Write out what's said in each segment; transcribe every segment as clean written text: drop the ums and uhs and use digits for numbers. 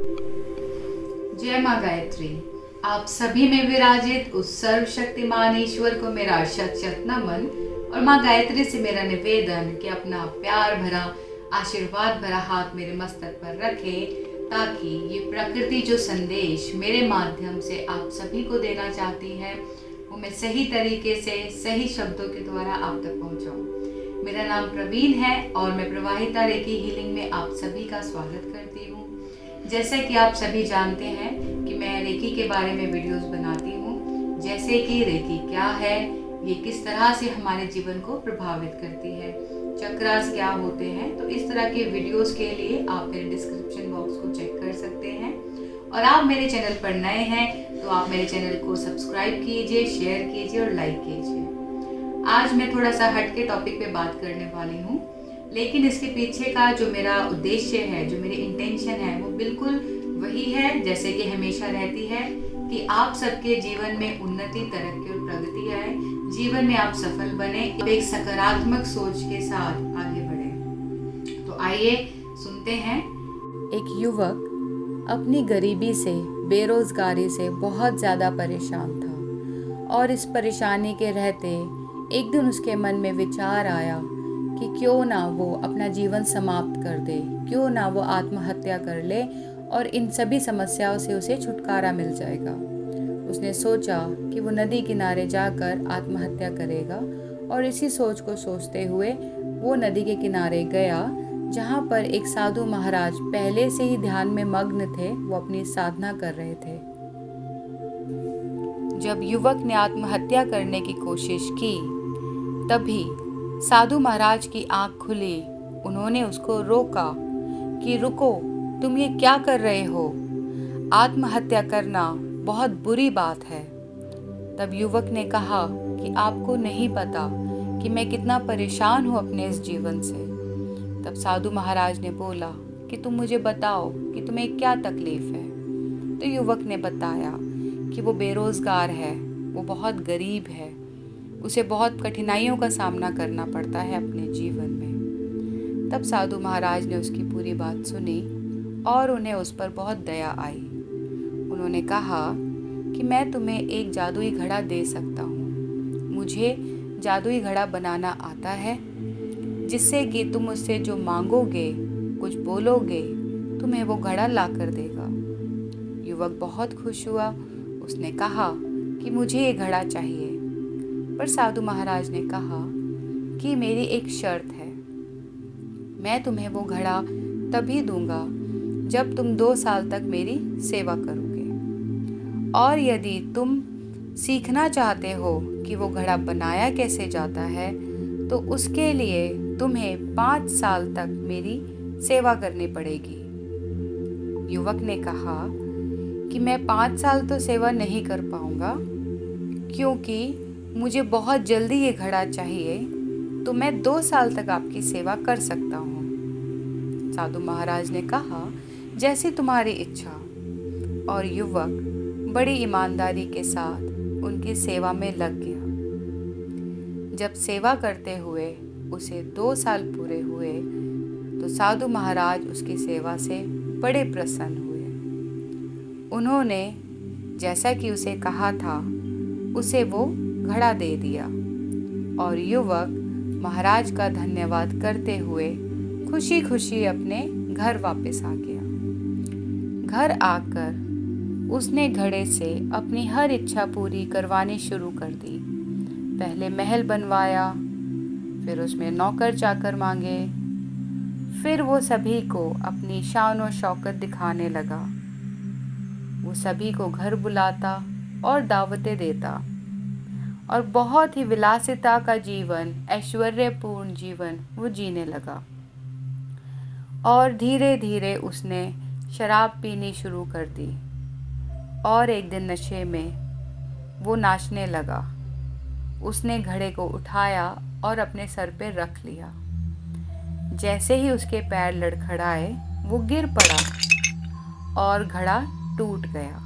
जय माँ गायत्री। आप सभी में विराजित उस सर्वशक्तिमान ईश्वर को मेरा शत शत नमन और माँ गायत्री से मेरा निवेदन कि अपना प्यार भरा आशीर्वाद भरा हाथ मेरे मस्तक पर रखे, ताकि ये प्रकृति जो संदेश मेरे माध्यम से आप सभी को देना चाहती है वो मैं सही तरीके से सही शब्दों के द्वारा आप तक पहुँचाऊँ। मेरा नाम प्रवीण है और मैं प्रवाहिता रेकी हीलिंग में आप सभी का स्वागत करती हूँ। जैसा कि आप सभी जानते हैं कि मैं रेकी के बारे में वीडियोस बनाती हूँ, जैसे कि रेकी क्या है, ये किस तरह से हमारे जीवन को प्रभावित करती है, चक्रास क्या होते हैं। तो इस तरह के वीडियोस के लिए आप मेरे डिस्क्रिप्शन बॉक्स को चेक कर सकते हैं। और आप मेरे चैनल पर नए हैं तो आप मेरे चैनल को सब्सक्राइब कीजिए, शेयर कीजिए और लाइक कीजिए। आज मैं थोड़ा सा हट के टॉपिक पे बात करने वाली हूँ, लेकिन इसके पीछे का जो मेरा उद्देश्य है, जो मेरी इंटेंशन है, वो बिल्कुल वही है जैसे कि हमेशा रहती है कि आप सबके जीवन में उन्नति, तरक्की और प्रगति आए, जीवन में आप सफल बने, एक सकारात्मक सोच के साथ आगे बढ़े। तो आइए सुनते हैं। एक युवक अपनी गरीबी से, बेरोजगारी से बहुत ज़्यादा परेशान था और इस परेशानी के रहते एक दिन उसके मन में विचार आया कि क्यों ना वो अपना जीवन समाप्त कर दे, क्यों ना वो आत्महत्या कर ले और इन सभी समस्याओं से उसे छुटकारा मिल जाएगा। उसने सोचा कि वो नदी किनारे जाकर आत्महत्या करेगा और इसी सोच को सोचते हुए वो नदी के किनारे गया, जहाँ पर एक साधु महाराज पहले से ही ध्यान में मग्न थे, वो अपनी साधना कर रहे थे। जब युवक ने आत्महत्या करने की कोशिश की, तभी साधु महाराज की आंख खुली। उन्होंने उसको रोका कि रुको, तुम ये क्या कर रहे हो? आत्महत्या करना बहुत बुरी बात है। तब युवक ने कहा कि आपको नहीं पता कि मैं कितना परेशान हूँ अपने इस जीवन से। तब साधु महाराज ने बोला कि तुम मुझे बताओ कि तुम्हें क्या तकलीफ है। तो युवक ने बताया कि वो बेरोजगार है, वो बहुत गरीब है, उसे बहुत कठिनाइयों का सामना करना पड़ता है अपने जीवन में। तब साधु महाराज ने उसकी पूरी बात सुनी और उन्हें उस पर बहुत दया आई। उन्होंने कहा कि मैं तुम्हें एक जादुई घड़ा दे सकता हूँ। मुझे जादुई घड़ा बनाना आता है, जिससे कि तुम उससे जो मांगोगे, कुछ बोलोगे, तुम्हें वो घड़ा ला कर देगा। युवक बहुत खुश हुआ। उसने कहा कि मुझे ये घड़ा चाहिए। पर साधु महाराज ने कहा कि मेरी एक शर्त है, मैं तुम्हें वो घड़ा तभी दूंगा जब तुम 2 साल तक मेरी सेवा करोगे, और यदि तुम सीखना चाहते हो कि वो घड़ा बनाया कैसे जाता है, तो उसके लिए तुम्हें 5 साल तक मेरी सेवा करनी पड़ेगी। युवक ने कहा कि मैं 5 साल तो सेवा नहीं कर पाऊंगा, क्योंकि मुझे बहुत जल्दी ये घड़ा चाहिए, तो मैं 2 साल तक आपकी सेवा कर सकता हूँ। साधु महाराज ने कहा जैसी तुम्हारी इच्छा। और युवक बड़ी ईमानदारी के साथ उनकी सेवा में लग गया। जब सेवा करते हुए उसे 2 साल पूरे हुए, तो साधु महाराज उसकी सेवा से बड़े प्रसन्न हुए। उन्होंने जैसा कि उसे कहा था, उसे वो घड़ा दे दिया और युवक महाराज का धन्यवाद करते हुए खुशी खुशी अपने घर वापस आ गया। घर आकर उसने घड़े से अपनी हर इच्छा पूरी करवानी शुरू कर दी। पहले महल बनवाया, फिर उसमें नौकर चाकर मांगे, फिर वो सभी को अपनी शान और शौकत दिखाने लगा। वो सभी को घर बुलाता और दावतें देता और बहुत ही विलासिता का जीवन, ऐश्वर्यपूर्ण जीवन वो जीने लगा। और धीरे धीरे उसने शराब पीनी शुरू कर दी और एक दिन नशे में वो नाचने लगा। उसने घड़े को उठाया और अपने सर पे रख लिया। जैसे ही उसके पैर लड़खड़ाए, वो गिर पड़ा और घड़ा टूट गया।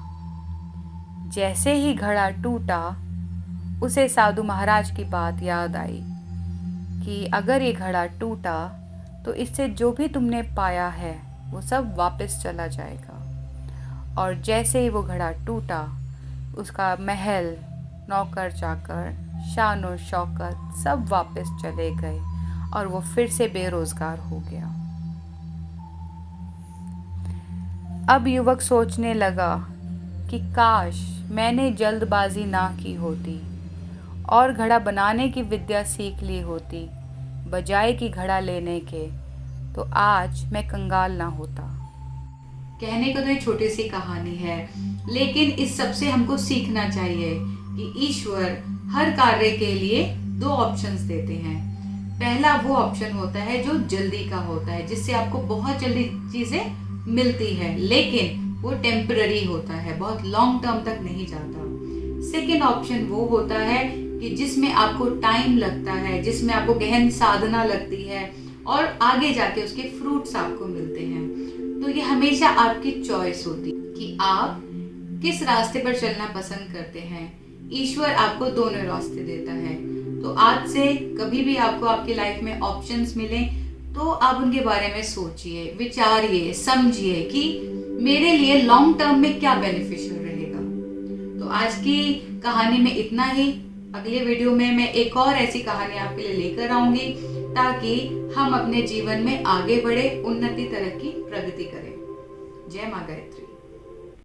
जैसे ही घड़ा टूटा, उसे साधु महाराज की बात याद आई कि अगर ये घड़ा टूटा तो इससे जो भी तुमने पाया है वो सब वापस चला जाएगा। और जैसे ही वो घड़ा टूटा, उसका महल, नौकर चाकर, शान और शौकत सब वापस चले गए और वो फिर से बेरोजगार हो गया। अब युवक सोचने लगा कि काश मैंने जल्दबाजी ना की होती और घड़ा बनाने की विद्या सीख ली होती बजाय कि घड़ा लेने के, तो आज मैं कंगाल ना होता। कहने को तो ये छोटी सी कहानी है, लेकिन इस सब से हमको सीखना चाहिए कि ईश्वर हर कार्य के लिए दो ऑप्शंस देते हैं। पहला वो ऑप्शन होता है जो जल्दी का होता है, जिससे आपको बहुत जल्दी चीजें मिलती है, लेकिन वो टेम्पररी होता है, बहुत लॉन्ग टर्म तक नहीं जाता। सेकेंड ऑप्शन वो होता है कि जिसमें आपको टाइम लगता है, जिसमें आपको गहन साधना लगती है और आगे जाके उसके फ्रूट्स आपको मिलते हैं। तो ये हमेशा आपकी चॉइस होती है कि आप किस रास्ते पर चलना पसंद करते हैं। ईश्वर आपको दोनों रास्ते देता है। तो आज से कभी भी आपको आपकी लाइफ में ऑप्शंस मिले तो आप उनके बारे में सोचिए, विचारिए, समझिए कि मेरे लिए लॉन्ग टर्म में क्या बेनिफिशियल रहेगा। तो आज की कहानी में इतना ही। अगले वीडियो में मैं एक और ऐसी कहानी आपके लिए लेकर आऊंगी ताकि हम अपने जीवन में आगे बढ़े, उन्नति, तरक्की, प्रगति करें। जय मां गायत्री।